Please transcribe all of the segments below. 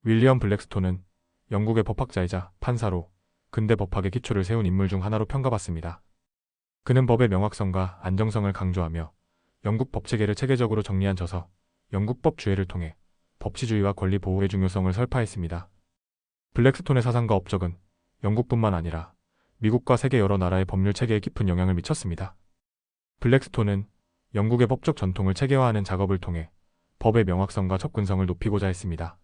윌리엄 블랙스톤은 영국의 법학자이자 판사로 근대 법학의 기초를 세운 인물 중 하나로 평가받습니다. 그는 법의 명확성과 안정성을 강조하며 영국 법체계를 체계적으로 정리한 저서 영국법 주해를 통해 법치주의와 권리 보호의 중요성을 설파했습니다. 블랙스톤의 사상과 업적은 영국뿐만 아니라 미국과 세계 여러 나라의 법률 체계에 깊은 영향을 미쳤습니다. 블랙스톤은 영국의 법적 전통을 체계화하는 작업을 통해 법의 명확성과 접근성을 높이고자 했습니다.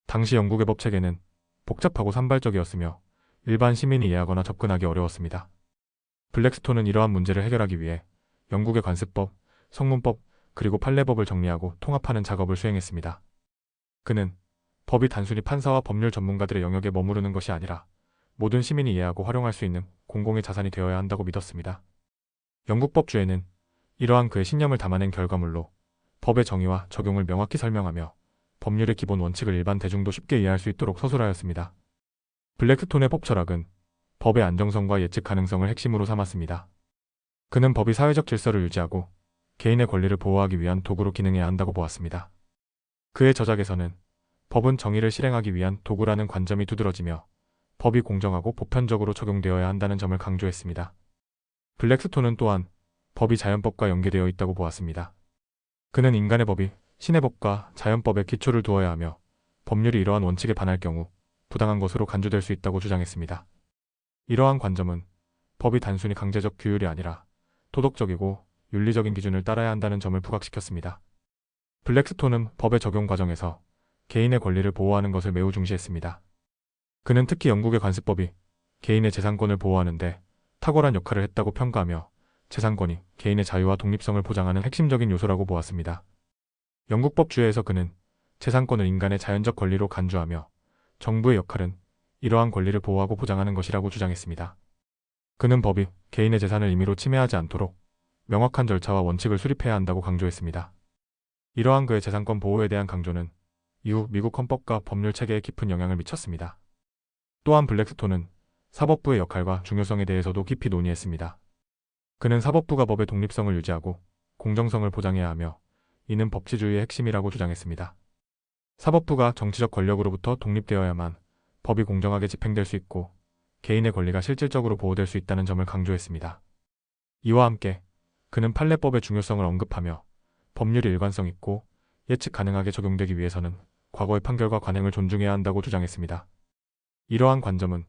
당시 영국의 법 체계는 복잡하고 산발적이었으며 일반 시민이 이해하거나 접근하기 어려웠습니다. 블랙스톤은 이러한 문제를 해결하기 위해 영국의 관습법, 성문법, 그리고 판례법을 정리하고 통합하는 작업을 수행했습니다. 그는 법이 단순히 판사와 법률 전문가들의 영역에 머무르는 것이 아니라 모든 시민이 이해하고 활용할 수 있는 공공의 자산이 되어야 한다고 믿었습니다. 영국 법주에는 이러한 그의 신념을 담아낸 결과물로 법의 정의와 적용을 명확히 설명하며 법률의 기본 원칙을 일반 대중도 쉽게 이해할 수 있도록 서술하였습니다. 블랙스톤의 법 철학은 법의 안정성과 예측 가능성을 핵심으로 삼았습니다. 그는 법이 사회적 질서를 유지하고 개인의 권리를 보호하기 위한 도구로 기능해야 한다고 보았습니다. 그의 저작에서는 법은 정의를 실행하기 위한 도구라는 관점이 두드러지며 법이 공정하고 보편적으로 적용되어야 한다는 점을 강조했습니다. 블랙스톤은 또한 법이 자연법과 연계되어 있다고 보았습니다. 그는 인간의 법이 신의 법과 자연법에 기초를 두어야 하며 법률이 이러한 원칙에 반할 경우 부당한 것으로 간주될 수 있다고 주장했습니다. 이러한 관점은 법이 단순히 강제적 규율이 아니라 도덕적이고 윤리적인 기준을 따라야 한다는 점을 부각시켰습니다. 블랙스톤은 법의 적용 과정에서 개인의 권리를 보호하는 것을 매우 중시했습니다. 그는 특히 영국의 관습법이 개인의 재산권을 보호하는데 탁월한 역할을 했다고 평가하며 재산권이 개인의 자유와 독립성을 보장하는 핵심적인 요소라고 보았습니다. 영국 법주에서 그는 재산권을 인간의 자연적 권리로 간주하며 정부의 역할은 이러한 권리를 보호하고 보장하는 것이라고 주장했습니다. 그는 법이 개인의 재산을 임의로 침해하지 않도록 명확한 절차와 원칙을 수립해야 한다고 강조했습니다. 이러한 그의 재산권 보호에 대한 강조는 이후 미국 헌법과 법률 체계에 깊은 영향을 미쳤습니다. 또한 블랙스톤은 사법부의 역할과 중요성에 대해서도 깊이 논의했습니다. 그는 사법부가 법의 독립성을 유지하고 공정성을 보장해야 하며 이는 법치주의의 핵심이라고 주장했습니다. 사법부가 정치적 권력으로부터 독립되어야만 법이 공정하게 집행될 수 있고 개인의 권리가 실질적으로 보호될 수 있다는 점을 강조했습니다. 이와 함께 그는 판례법의 중요성을 언급하며 법률이 일관성 있고 예측 가능하게 적용되기 위해서는 과거의 판결과 관행을 존중해야 한다고 주장했습니다. 이러한 관점은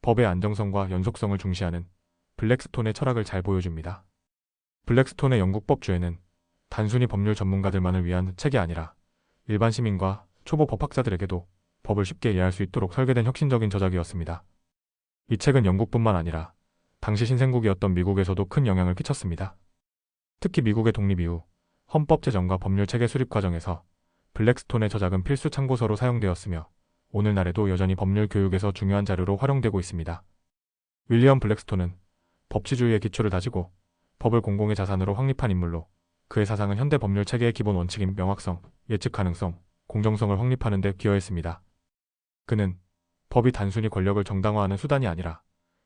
법의 안정성과 연속성을 중시하는 블랙스톤의 철학을 잘 보여줍니다. 블랙스톤의 영국 법주에는 단순히 법률 전문가들만을 위한 책이 아니라 일반 시민과 초보 법학자들에게도 법을 쉽게 이해할 수 있도록 설계된 혁신적인 저작이었습니다. 이 책은 영국뿐만 아니라 당시 신생국이었던 미국에서도 큰 영향을 끼쳤습니다. 특히 미국의 독립 이후 헌법 제정과 법률 체계 수립 과정에서 블랙스톤의 저작은 필수 참고서로 사용되었으며 오늘날에도 여전히 법률 교육에서 중요한 자료로 활용되고 있습니다. 윌리엄 블랙스톤은 법치주의의 기초를 다지고 법을 공공의 자산으로 확립한 인물로 그의 사상은 현대 법률 체계의 기본 원칙인 명확성, 예측 가능성, 공정성을 확립하는 데 기여했습니다. 그는 법이 단순히 권력을 정당화하는 수단이 아니라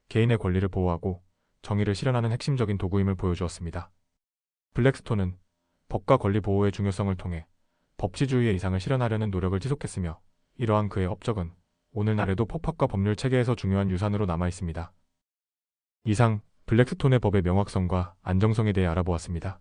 개인의 권리를 보호하고 정의를 실현하는 핵심적인 도구임을 보여주었습니다. 블랙스톤은 법과 권리 보호의 중요성을 통해 법치주의의 이상을 실현하려는 노력을 지속했으며 이러한 그의 업적은 오늘날에도 법학과 법률 체계에서 중요한 유산으로 남아있습니다. 이상 블랙스톤의 법의 명확성과 안정성에 대해 알아보았습니다.